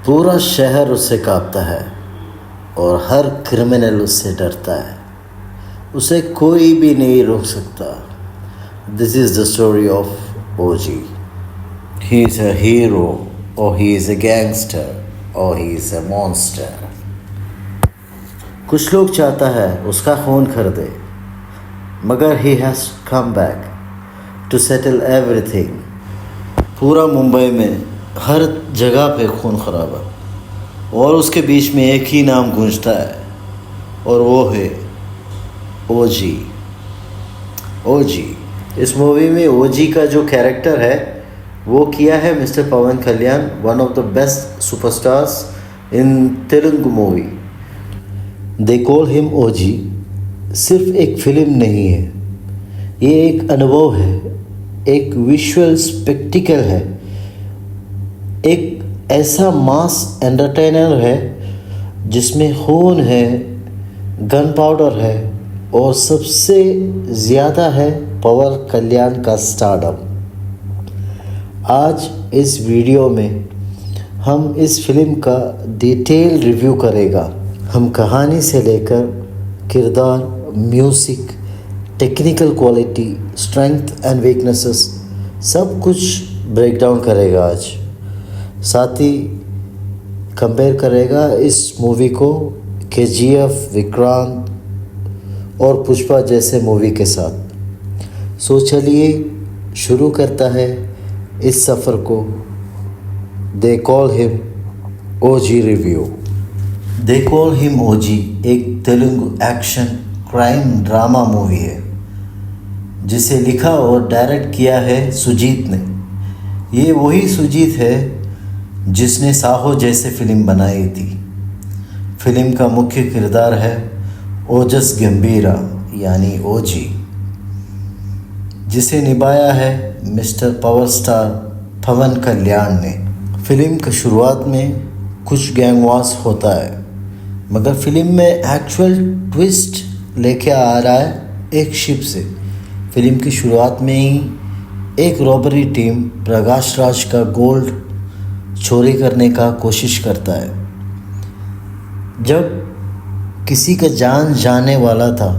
पूरा शहर उससे कांपता है और हर क्रिमिनल उससे डरता है। उसे कोई भी नहीं रोक सकता। This is the story of OG. He is a hero और ही इज़ अ गैंगस्टर और ही इज़ अ मॉन्स्टर। कुछ लोग चाहता है उसका खून कर दे, मगर he has come back to settle everything. पूरा मुंबई में हर जगह पे खून खराबा और उसके बीच में एक ही नाम गूंजता है और वो है ओजी। ओजी इस मूवी में ओजी का जो कैरेक्टर है वो किया है mister Pawan Kalyan, one of the best superstars in Telugu movie. They call him OG सिर्फ एक फिल्म नहीं है, ये एक अनुभव है, एक विजुअल स्पेक्टिकल है, एक ऐसा मास एंटरटेनर है जिसमें खून है, गन पाउडर है और सबसे ज़्यादा है पवन कल्याण का स्टारडम। आज इस वीडियो में हम इस फिल्म का डिटेल रिव्यू करेगा। हम कहानी से लेकर किरदार, music, technical quality, strength and weaknesses सब कुछ ब्रेक डाउन करेगा आज। साथ ही कंपेयर करेगा इस मूवी को केजीएफ, विक्रांत और पुष्पा जैसे मूवी के साथ। सो चलिए शुरू करता है इस सफ़र को। They call him OG review. They call him OG एक Telugu action crime drama movie है जिसे लिखा और डायरेक्ट किया है सुजीत ने। ये वही सुजीत है जिसने साहो जैसे फिल्म बनाई थी। फिल्म का मुख्य किरदार है ओजस गंभीरा यानी ओजी, जिसे निभाया है मिस्टर पावर स्टार पवन कल्याण ने। फिल्म की शुरुआत में कुछ गैंगवास होता है, मगर फिल्म में एक्चुअल ट्विस्ट लेके आ रहा है एक शिप से। फिल्म की शुरुआत में ही एक रॉबरी टीम प्रकाश राज का गोल्ड चोरी करने का कोशिश करता है। जब किसी का जान जाने वाला था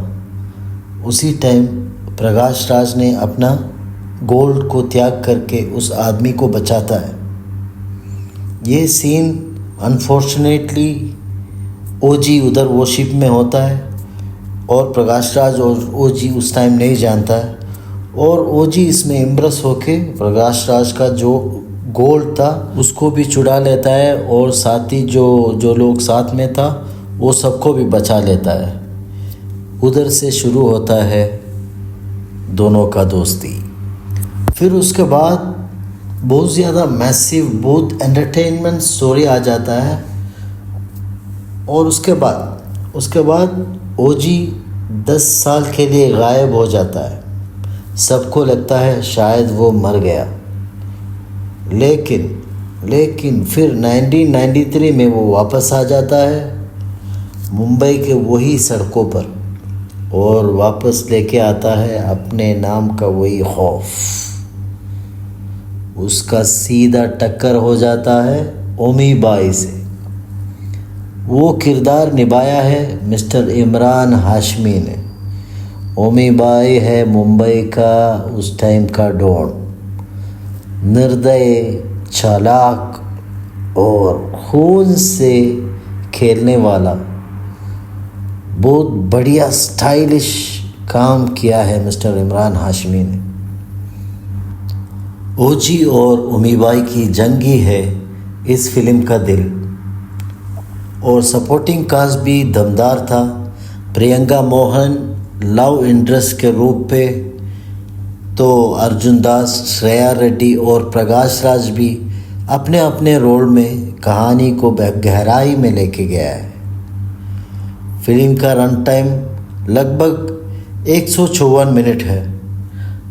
उसी टाइम प्रकाश राज ने अपना गोल्ड को त्याग करके उस आदमी को बचाता है। ये सीन अनफॉर्चुनेटली ओजी उधर वो शिप में होता है और प्रकाश राज और ओजी उस टाइम नहीं जानता है और ओजी इसमें इम्प्रेस होके प्रकाश राज का जो गोल्ड था उसको भी चुरा लेता है और साथ ही जो लोग साथ में था वो सबको भी बचा लेता है। उधर से शुरू होता है दोनों का दोस्ती। फिर उसके बाद बहुत ज़्यादा मैसिव, बहुत एंटरटेनमेंट स्टोरी आ जाता है और उसके बाद ओजी 10 साल के लिए गायब हो जाता है। सबको लगता है शायद वो मर गया, लेकिन फिर 1993 में वो वापस आ जाता है मुंबई के वही सड़कों पर और वापस लेके आता है अपने नाम का वही खौफ। उसका सीधा टक्कर हो जाता है ओमी बाई से। वो किरदार निभाया है मिस्टर इमरान हाशमी ने। ओमी बाई है मुंबई का उस टाइम का डॉन, निर्दय, चालाक और खून से खेलने वाला। बहुत बढ़िया स्टाइलिश काम किया है मिस्टर इमरान हाशमी ने। ओजी और ओमी बाई की जंगी है इस फिल्म का दिल और सपोर्टिंग कास्ट भी दमदार था। प्रियंका मोहन लव इंटरेस्ट के रूप पे तो अर्जुन दास, श्रेया रेड्डी और प्रकाश राज भी अपने अपने रोल में कहानी को गहराई में लेके गया है। फिल्म का रन टाइम लगभग 154 मिनट है,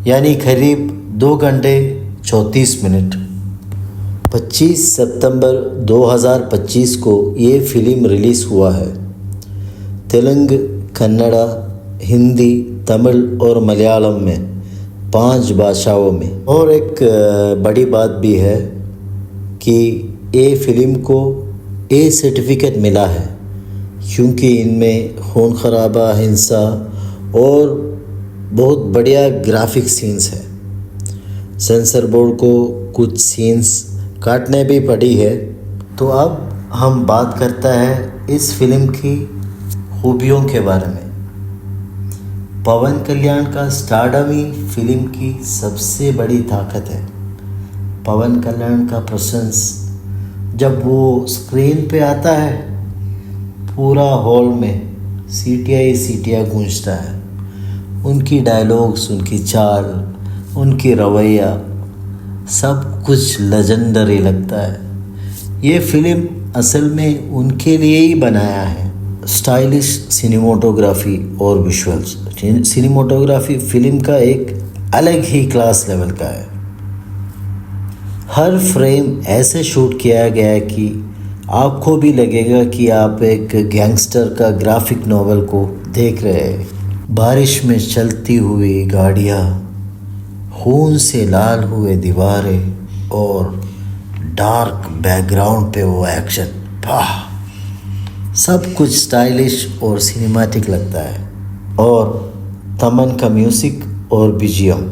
यानी करीब 2 घंटे 34 मिनट। 25 सितंबर 2025 को ये फिल्म रिलीज़ हुआ है। तेलुगु, कन्नड़ा, हिंदी, तमिल और मलयालम में 5 भाषाओं में। और एक बड़ी बात भी है कि ये फिल्म को ए सर्टिफिकेट मिला है क्योंकि इनमें खून खराबा, हिंसा और बहुत बढ़िया ग्राफिक सीन्स है। सेंसर बोर्ड को कुछ सीन्स काटने भी पड़ी है। तो अब हम बात करता है इस फिल्म की खूबियों के बारे में। पवन कल्याण का स्टारडम ही फिल्म की सबसे बड़ी ताकत है। पवन कल्याण का प्रेजेंस जब वो स्क्रीन पे आता है, पूरा हॉल में सीटियाँ गूंजता है। उनकी डायलॉग्स, उनकी चाल, उनकी रवैया, सब कुछ लेजेंडरी लगता है। ये फिल्म असल में उनके लिए ही बनाया है। स्टाइलिश सिनेमाटोग्राफी और विजुअल्स, सिनेमाटोग्राफी फिल्म का एक अलग ही क्लास लेवल का है। हर फ्रेम ऐसे शूट किया गया है कि आपको भी लगेगा कि आप एक गैंगस्टर का ग्राफिक नॉवल को देख रहे हैं। बारिश में चलती हुई गाड़ियाँ, खून से लाल हुए दीवारें और डार्क बैकग्राउंड पे वो एक्शन, सब कुछ स्टाइलिश और सिनेमैटिक लगता है। और तमन का म्यूज़िक और बीजीएम।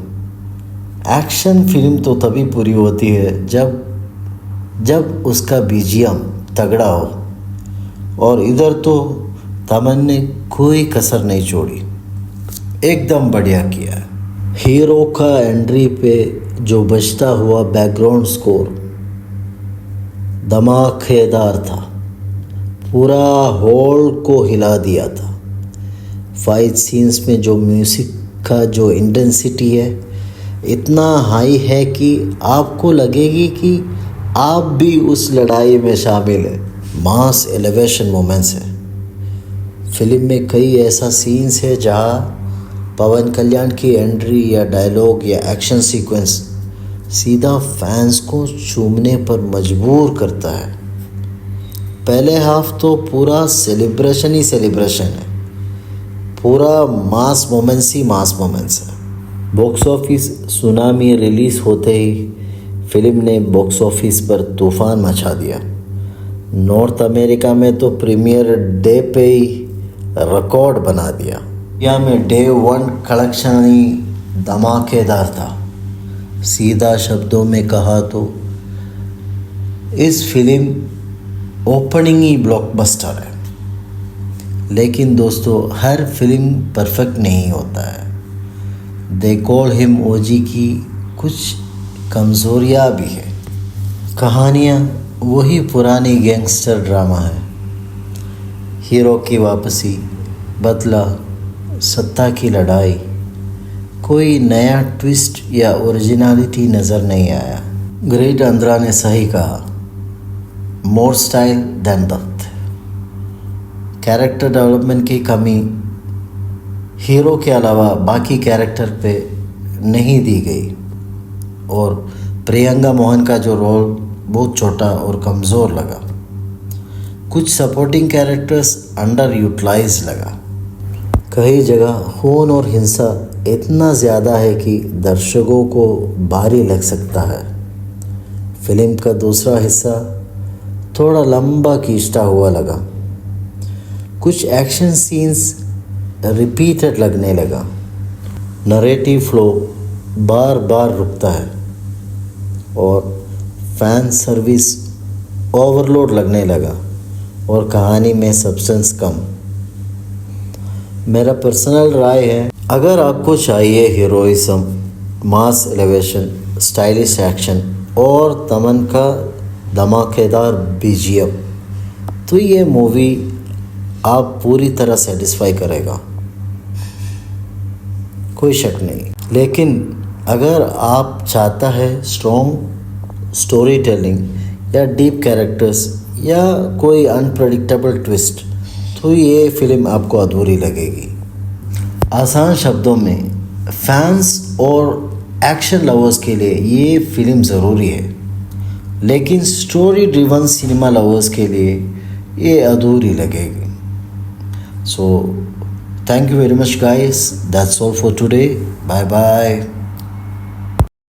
एक्शन फिल्म तो तभी पूरी होती है जब उसका बीजीएम तगड़ा हो। और इधर तो तमन ने कोई कसर नहीं छोड़ी, एकदम बढ़िया किया। हीरो का एंट्री पे जो बजता हुआ बैकग्राउंड स्कोर धमाकेदार था, पूरा हॉल को हिला दिया था। फाइट सीन्स में जो म्यूज़िक का जो इंटेंसिटी है इतना हाई है कि आपको लगेगी कि आप भी उस लड़ाई में शामिल है। मास एलिवेशन मोमेंट्स है। फिल्म में कई ऐसा सीन्स है जहाँ पवन कल्याण की एंट्री या डायलॉग या एक्शन सीक्वेंस सीधा फैंस को चूमने पर मजबूर करता है। पहले हाफ तो पूरा सेलिब्रेशन ही सेलिब्रेशन है, पूरा मास मोमेंट्स ही मास मोमेंट्स है। बॉक्स ऑफिस सुनामी रिलीज़ होते ही फिल्म ने बॉक्स ऑफिस पर तूफान मचा दिया। नॉर्थ अमेरिका में तो प्रीमियर डे पे ही रिकॉर्ड बना दिया। इंडिया में डे 1 कलेक्शन ही धमाकेदार था। सीधा शब्दों में कहा तो इस फिल्म ओपनिंग ही ब्लॉकबस्टर है। लेकिन दोस्तों, हर फिल्म परफेक्ट नहीं होता है। दे कॉल हिम ओजी की कुछ कमज़ोरियाँ भी है। कहानियाँ वही पुरानी गैंगस्टर ड्रामा है। हीरो की वापसी, बदला, सत्ता की लड़ाई, कोई नया ट्विस्ट या ओरिजिनलिटी नज़र नहीं आया। ग्रेट आंद्रा ने सही कहा, more style than depth. Character development की कमी हीरो के अलावा बाकी कैरेक्टर पे नहीं दी गई और प्रियंका मोहन का जो रोल बहुत छोटा और कमज़ोर लगा। कुछ सपोर्टिंग कैरेक्टर्स अंडर यूटिलाइज लगा। कई जगह खून और हिंसा इतना ज़्यादा है कि दर्शकों को भारी लग सकता है। फिल्म का दूसरा हिस्सा थोड़ा लंबा खींचता हुआ लगा। कुछ एक्शन सीन्स रिपीटेड लगने लगा। नरेटिव फ्लो बार बार रुकता है और फैन सर्विस ओवरलोड लगने लगा और कहानी में सब्सटेंस कम। मेरा पर्सनल राय है, अगर आपको चाहिए हीरोइज्म, मास एलिवेशन, स्टाइलिश एक्शन और तमन का धमाकेदार बीजीएम, तो ये मूवी आप पूरी तरह सेटिस्फाई करेगा, कोई शक नहीं। लेकिन अगर आप चाहता है स्ट्रॉन्ग स्टोरी टेलिंग या डीप कैरेक्टर्स या कोई अनप्रेडिक्टेबल ट्विस्ट, तो ये फिल्म आपको अधूरी लगेगी। आसान शब्दों में, फैंस और एक्शन लवर्स के लिए ये फिल्म ज़रूरी है, लेकिन स्टोरी ड्रिवन सिनेमा लवर्स के लिए ये अधूरी लगेगी। So thank you very much guys, that's all for today. Bye bye.